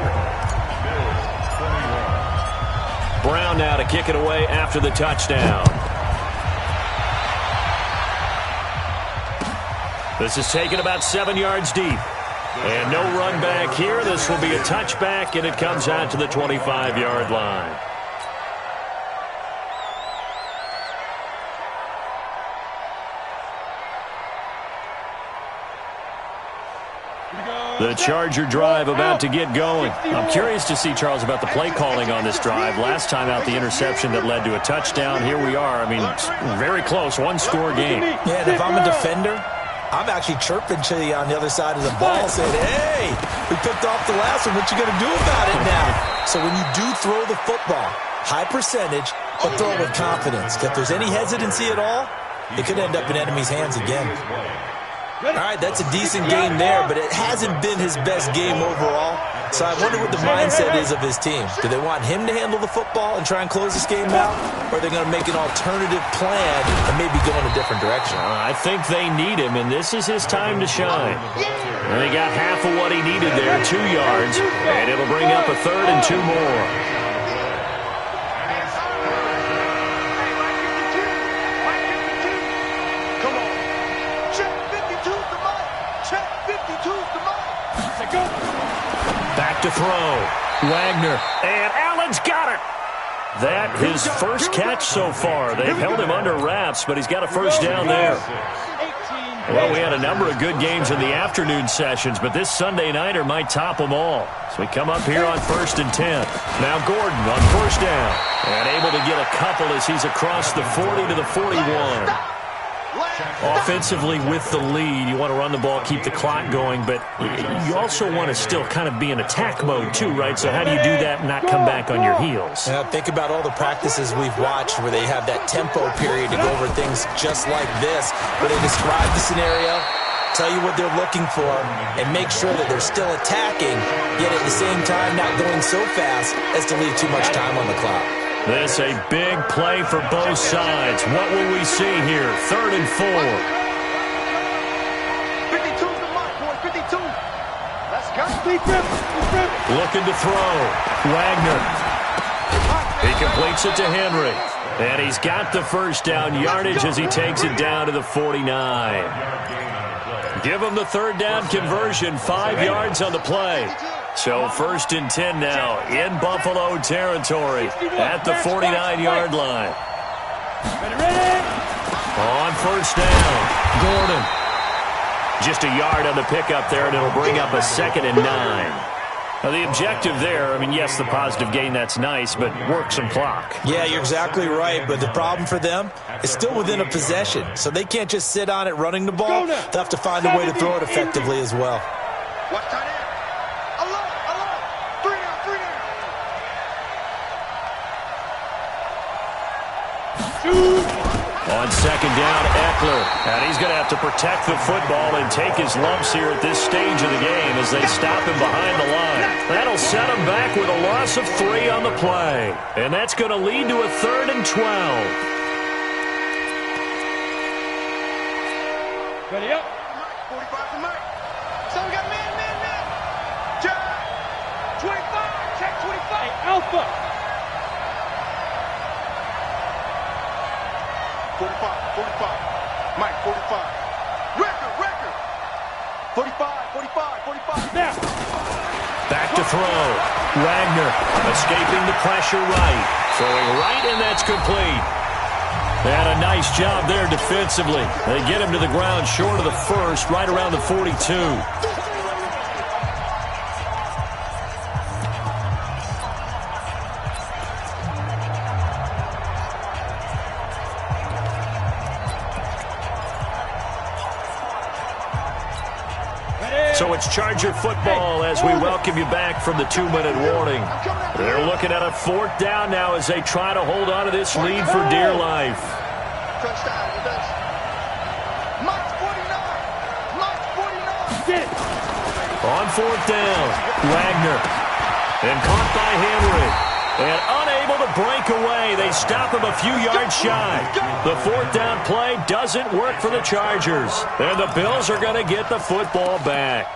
Brown now to kick it away after the touchdown. This is taken about 7 yards deep. And no run back here. This will be a touchback, and it comes out to the 25-yard line. The Charger drive about to get going. I'm curious to see, Charles, about the play calling on this drive. Last time out, the interception that led to a touchdown. Here we are. I mean, very close, one-score game. Yeah, and if I'm a defender, I'm actually chirping to you on the other side of the ball, saying, hey, we picked off the last one. What you going to do about it now? So when you do throw the football, high percentage, but throw it with confidence. If there's any hesitancy at all, it could end up in enemy's hands again. All right, that's a decent game there, but it hasn't been his best game overall. So I wonder what the mindset is of his team. Do they want him to handle the football and try and close this game out? Or are they going to make an alternative plan and maybe go in a different direction? I think they need him, and this is his time to shine. And they got half of what he needed there, 2 yards, and it'll bring up a 3rd and 2 more. Back to throw. Wagner. And Allen's got it. That his first catch so far. They've held him under wraps, but he's got a first down there. Well, we had a number of good games in the afternoon sessions, but this Sunday nighter might top them all. So we come up here on 1st and 10. Now Gordon on first down. And able to get a couple as he's across the 40 to the 41. Offensively with the lead, you want to run the ball, keep the clock going, but you also want to still kind of be in attack mode too, right? So how do you do that and not come back on your heels? Yeah, think about all the practices we've watched where they have that tempo period to go over things just like this, where they describe the scenario, tell you what they're looking for, and make sure that they're still attacking, yet at the same time not going so fast as to leave too much time on the clock. This a big play for both sides. What will we see here? 3rd and 4. 52 to mark, boy. 52. Let's go. Looking to throw. Wagner. He completes it to Henry. And he's got the first down yardage as he takes it down to the 49. Give him the 3rd down conversion. 5 yards on the play. So 1st and 10 now in Buffalo territory at the 49-yard line. On first down, Gordon. Just a yard on the pickup there, and it'll bring up a 2nd and 9. Now the objective there, I mean, yes, the positive gain, that's nice, but work some clock. Yeah, you're exactly right, but the problem for them is still within a possession, so they can't just sit on it running the ball. They'll have to find a way to throw it effectively as well. Watch tight end. On 2nd down, Eckler. And he's going to have to protect the football and take his lumps here at this stage of the game as they stop him behind the line. That'll set him back with a loss of 3 on the play. And that's going to lead to a 3rd and 12. Ready up. 45 for Mike. So we got man. Jack. 25. Check 25. Hey, Alpha. 45. Mike, 45. Record. 45. Now. Back to throw. Wagner escaping the pressure right. Throwing right, and that's complete. And a nice job there defensively. They get him to the ground short of the first, right around the 42. So it's Charger football as we welcome you back from the 2-minute warning. They're looking at a 4th down now as they try to hold on to this lead for dear life. On 4th down, Wagner. And caught by Henry. And unable to break away. They stop him a few yards shy. The 4th down play doesn't work for the Chargers. And the Bills are going to get the football back.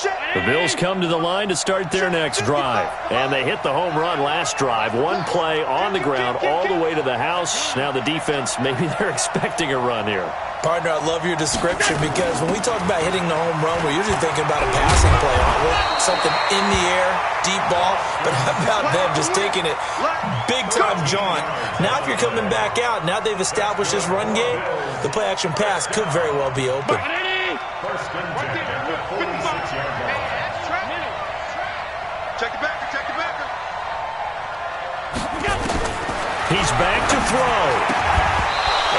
Check. The Bills come to the line to start their next drive. And they hit the home run last drive. One play on the ground all the way to the house. Now the defense, maybe they're expecting a run here. Partner, I love your description because when we talk about hitting the home run, we're usually thinking about a passing play, aren't we? Something in the air, deep ball. But how about them just taking it big-time jaunt? Now if you're coming back out, now they've established this run game, the play-action pass could very well be open. First and 10 at the 46-yard line. Check it back, check it back. He's back to throw.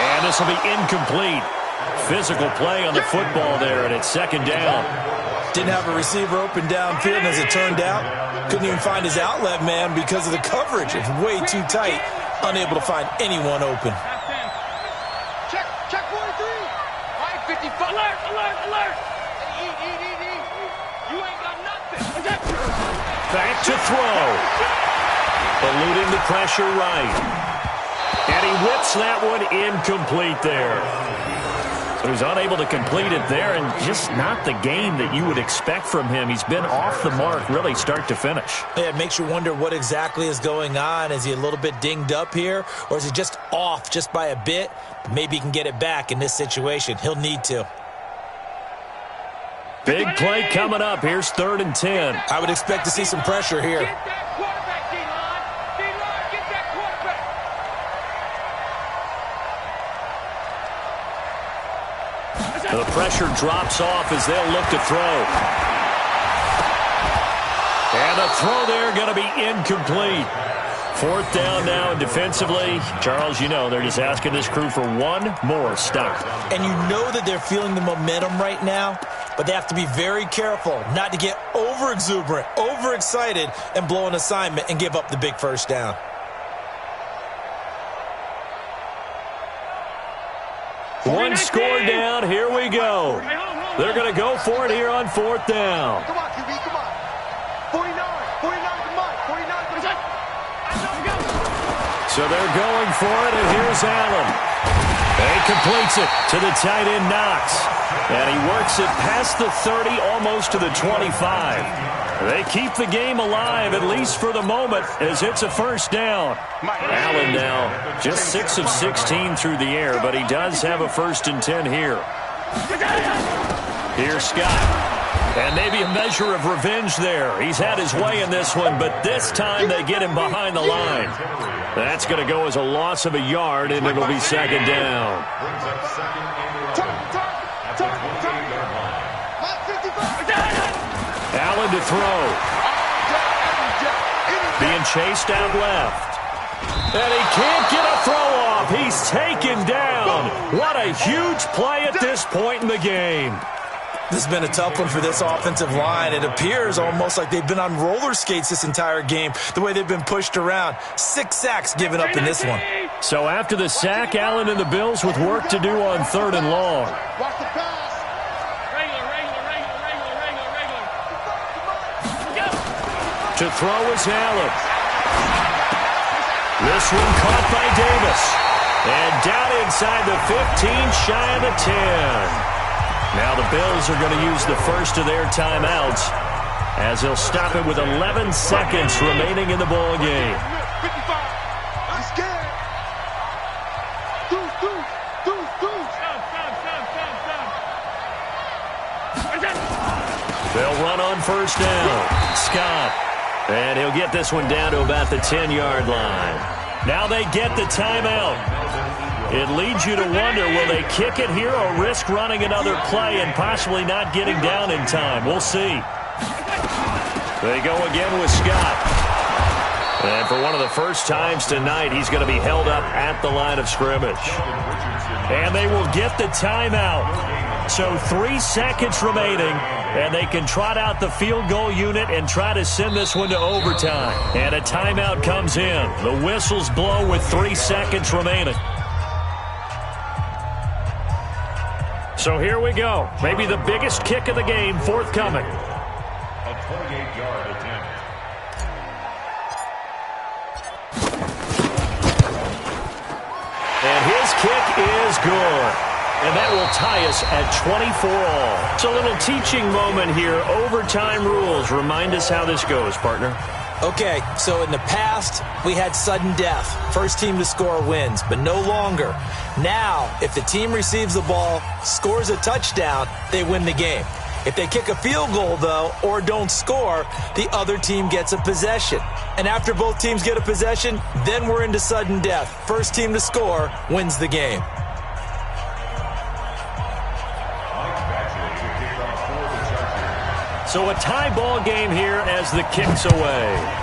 And this will be incomplete. Physical play on the football there, and it's second down. Didn't have a receiver open downfield, and as it turned out, couldn't even find his outlet man because of the coverage. It's way too tight, unable to find anyone open. Check 43. 55. Alert. You ain't got nothing. Back to throw. Eluding the pressure right. And he whips that one incomplete there. So he's unable to complete it there, and just not the game that you would expect from him. He's been off the mark really start to finish. Yeah, it makes you wonder what exactly is going on. Is he a little bit dinged up here, or is he just off just by a bit? Maybe he can get it back in this situation. He'll need to. Big play coming up. Here's 3rd and 10. I would expect to see some pressure here. Get that quarterback, D-line. D-line, get that quarterback. The pressure drops off as they'll look to throw. And the throw there going to be incomplete. 4th down now, and defensively, Charles, you know, they're just asking this crew for one more stop. And you know that they're feeling the momentum right now, but they have to be very careful not to get over-exuberant, overexcited, and blow an assignment and give up the big first down. One score down. Here we go. They're going to go for it here on 4th down. Come on, QB, come on. 49, come on. 49, come on. So they're going for it, and here's Allen. He completes it to the tight end, Knox. And he works it past the 30, almost to the 25. They keep the game alive, at least for the moment, as it's a first down. Allen now just 6 of 16 through the air, but he does have a 1st and 10 here. Here's Scott. And maybe a measure of revenge there. He's had his way in this one, but this time they get him behind the line. That's going to go as a loss of a yard, and it'll be 2nd down. Brings up 2nd and 11 at the 28-yard line. Allen to throw. Being chased out left. And he can't get a throw off. He's taken down. What a huge play at this point in the game. This has been a tough one for this offensive line. It appears almost like they've been on roller skates this entire game, the way they've been pushed around. 6 sacks given up in this one. So after the sack, Allen and the Bills with work to do on 3rd and long. Watch the pass. To throw is Allen. This one caught by Davis. And down inside the 15, shy of the 10. Now the Bills are going to use the first of their timeouts as they'll stop it with 11 seconds remaining in the ball game. 55. I'm scared. They'll run on 1st down. Scott. And he'll get this one down to about the 10-yard line. Now they get the timeout. It leads you to wonder, will they kick it here or risk running another play and possibly not getting down in time? We'll see. They go again with Scott. And for one of the first times tonight, he's going to be held up at the line of scrimmage. And they will get the timeout. So 3 seconds remaining, and they can trot out the field goal unit and try to send this one to overtime. And a timeout comes in. The whistles blow with 3 seconds remaining. So here we go. Maybe the biggest kick of the game forthcoming. A 28-yard attempt. And his kick is good. And that will tie us at 24 all. So a little teaching moment here. Overtime rules. Remind us how this goes, partner. Okay, so in the past, we had sudden death. First team to score wins, but no longer. Now, if the team receives the ball, scores a touchdown, they win the game. If they kick a field goal, though, or don't score, the other team gets a possession. And after both teams get a possession, then we're into sudden death. First team to score wins the game. So a tie ball game here as the kick's away.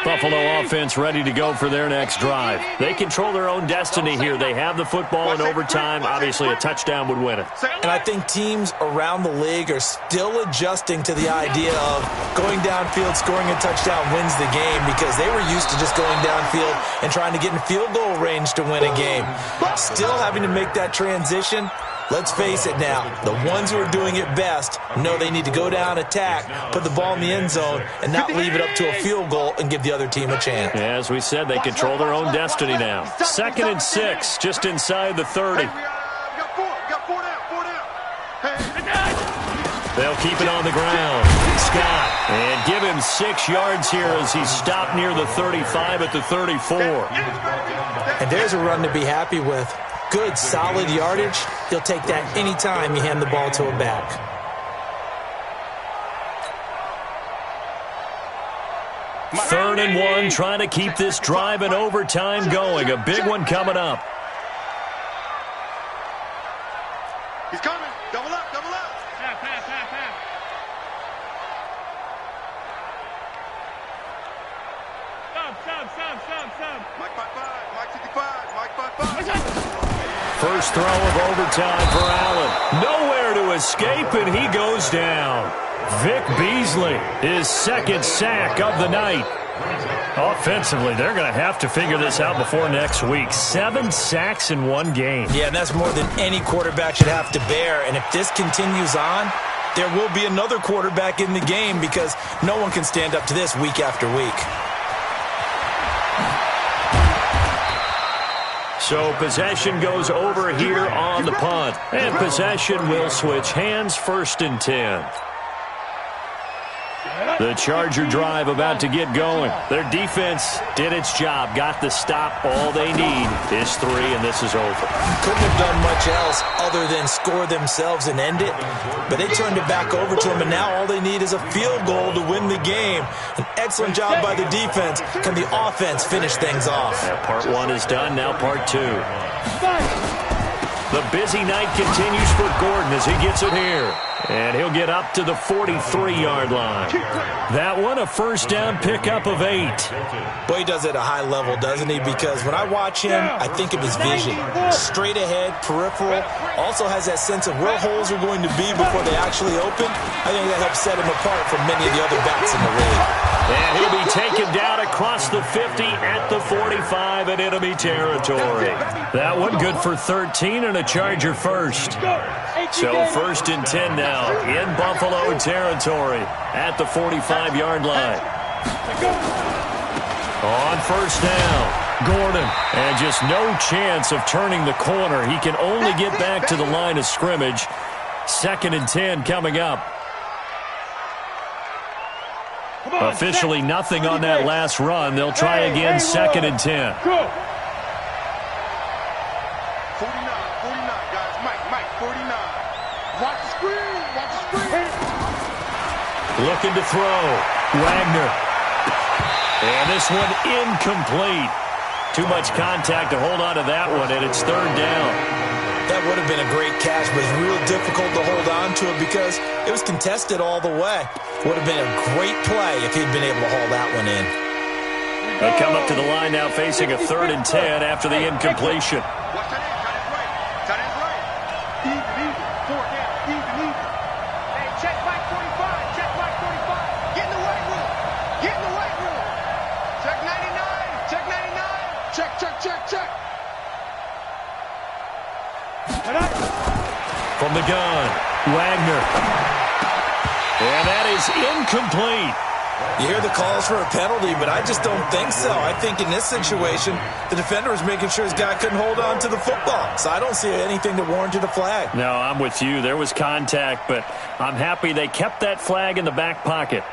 Buffalo offense ready to go for their next drive. They control their own destiny here. They have the football in overtime. Obviously, a touchdown would win it. And I think teams around the league are still adjusting to the idea of going downfield, scoring a touchdown wins the game, because they were used to just going downfield and trying to get in field goal range to win a game. Still having to make that transition. Let's face it now, the ones who are doing it best know they need to go down, attack, put the ball in the end zone, and not leave it up to a field goal and give the other team a chance. Yeah, as we said, they control their own destiny now. 2nd and 6, just inside the 30. They'll keep it on the ground. Scott, and give him 6 yards here as he's stopped near the 35 at the 34. And there's a run to be happy with. Good, solid yardage. He'll take that anytime you hand the ball to a back. Third and 1, trying to keep this drive in overtime going. A big one coming up. He's coming. Double up, double up. Pass. Sub. Mike 5-5, Mike 55, Mike 5-5. First throw of overtime for Allen. Nowhere to escape, and he goes down. Vic Beasley, his 2nd sack of the night. Offensively, they're going to have to figure this out before next week. 7 sacks in one game. Yeah, and that's more than any quarterback should have to bear. And if this continues on, there will be another quarterback in the game, because no one can stand up to this week after week. So possession goes over here on the punt. And possession will switch hands. 1st and 10. The Charger drive about to get going. Their defense did its job, got the stop. All they need is 3, and this is over. Couldn't have done much else other than score themselves and end it, but they turned it back over to them, and now all they need is a field goal to win the game. An excellent job by the defense. Can the offense finish things off? Yeah, part 1 is done, now part 2. The busy night continues for Gordon as he gets it here. And he'll get up to the 43-yard line. That one, a first down pickup of 8. Boy, he does it at a high level, doesn't he? Because when I watch him, I think of his vision. Straight ahead, peripheral. Also has that sense of where holes are going to be before they actually open. I think that helps set him apart from many of the other backs in the league. And he'll be taken down across the 50 at the 45 in enemy territory. That one good for 13 and a Charger first. So 1st and 10 now in Buffalo territory at the 45-yard line. On first down, Gordon. And just no chance of turning the corner. He can only get back to the line of scrimmage. 2nd and 10 coming up. Officially nothing on that last run. They'll try again, 2nd and 10. 49, guys. Mike, 49. Watch the screen. Looking to throw. Wagner. And this one incomplete. Too much contact to hold on to that one, and it's 3rd down. That would have been a great catch, but it's real difficult to hold on to it because it was contested all the way. Would have been a great play if he'd been able to hold that one in. They come up to the line now facing a 3rd and 10 after the incompletion. Watch that end. Tight end's right. Even. 4 down. Even. Hey, check Mike 45. Check Mike 45. Get in the weight room. Check 99. Check 99. Check. from the gun. Wagner. And that is incomplete. You hear the calls for a penalty, but I just don't think so. I think in this situation, the defender was making sure his guy couldn't hold on to the football. So I don't see anything that warranted a flag. No, I'm with you. There was contact, but I'm happy they kept that flag in the back pocket.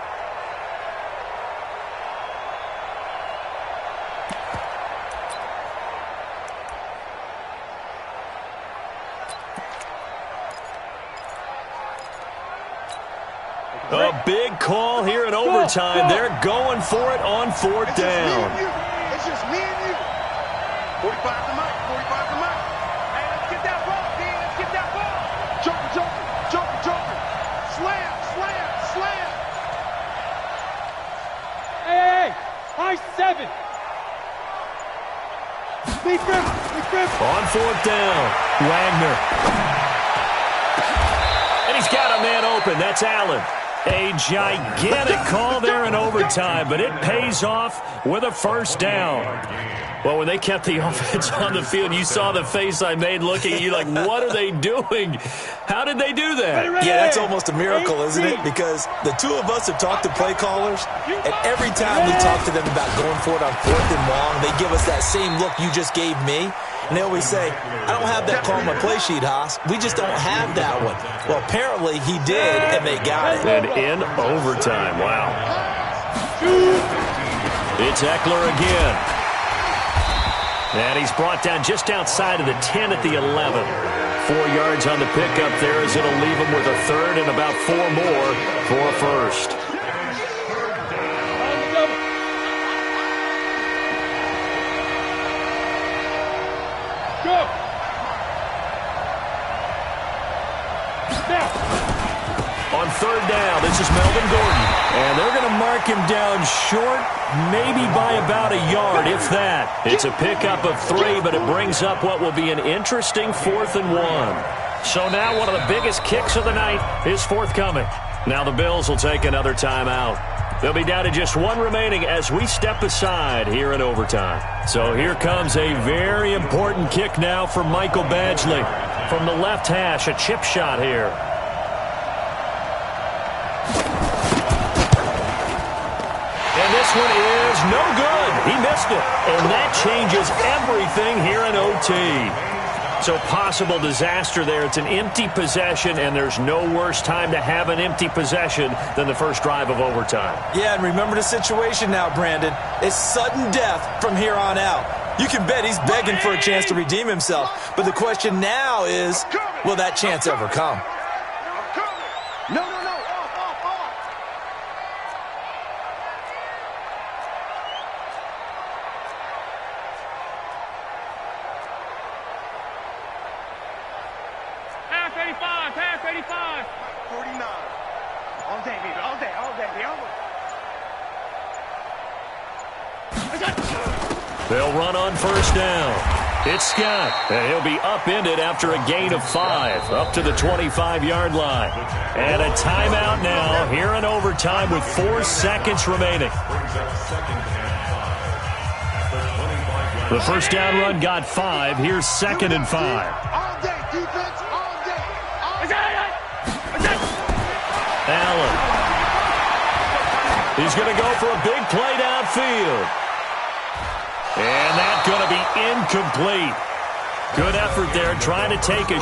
A big call here in overtime. They're going for it on fourth down. It's just me and you. 45 to Mike. 45 to Mike. Hey, let's get that ball, D. Let's get that ball. Joker. Slam. Hey. High 7. Lead grip. On fourth down, Wagner. And he's got a man open. That's Allen. A gigantic call there in overtime, but it pays off with a first down. Well, when they kept the offense on the field, you saw the face I made looking at you like, what are they doing? How did they do that? Yeah, that's almost a miracle, isn't it? Because the two of us have talked to play callers, and every time we talk to them about going for it on fourth and long, they give us that same look you just gave me. And they always say, I don't have that call on my play sheet, Haas. We just don't have that one. Well, apparently he did, and they got it. And in overtime, wow. It's Eckler again. And he's brought down just outside of the 10 at the 11. 4 yards on the pickup there as it'll leave him with a third and about 4 more for a first. On third down, this is Melvin Gordon. And they're going to mark him down short, maybe by about a yard, if that. It's a pickup of 3, but it brings up what will be an interesting 4th and 1. So now one of the biggest kicks of the night is forthcoming. Now the Bills will take another timeout. They'll be down to just 1 remaining as we step aside here in overtime. So here comes a very important kick now for Michael Badgley. From the left hash, a chip shot here. And this one is no good. He missed it. And that changes everything here in OT. So possible disaster there. It's an empty possession, and there's no worse time to have an empty possession than the first drive of overtime. Yeah, and remember the situation now, Brandon. It's sudden death from here on out. You can bet he's begging for a chance to redeem himself. But the question now is, will that chance ever come? No. Off. Pass 85. 49. All day, baby. They'll run on first down. It's Scott, and he'll be upended after a gain of 5, up to the 25-yard line. And a timeout now here in overtime with 4 seconds remaining. The first down run got 5. Here's 2nd and 5. All day, defense, all day. Allen. He's going to go for a big play downfield. And that's going to be incomplete. Good effort there trying to take a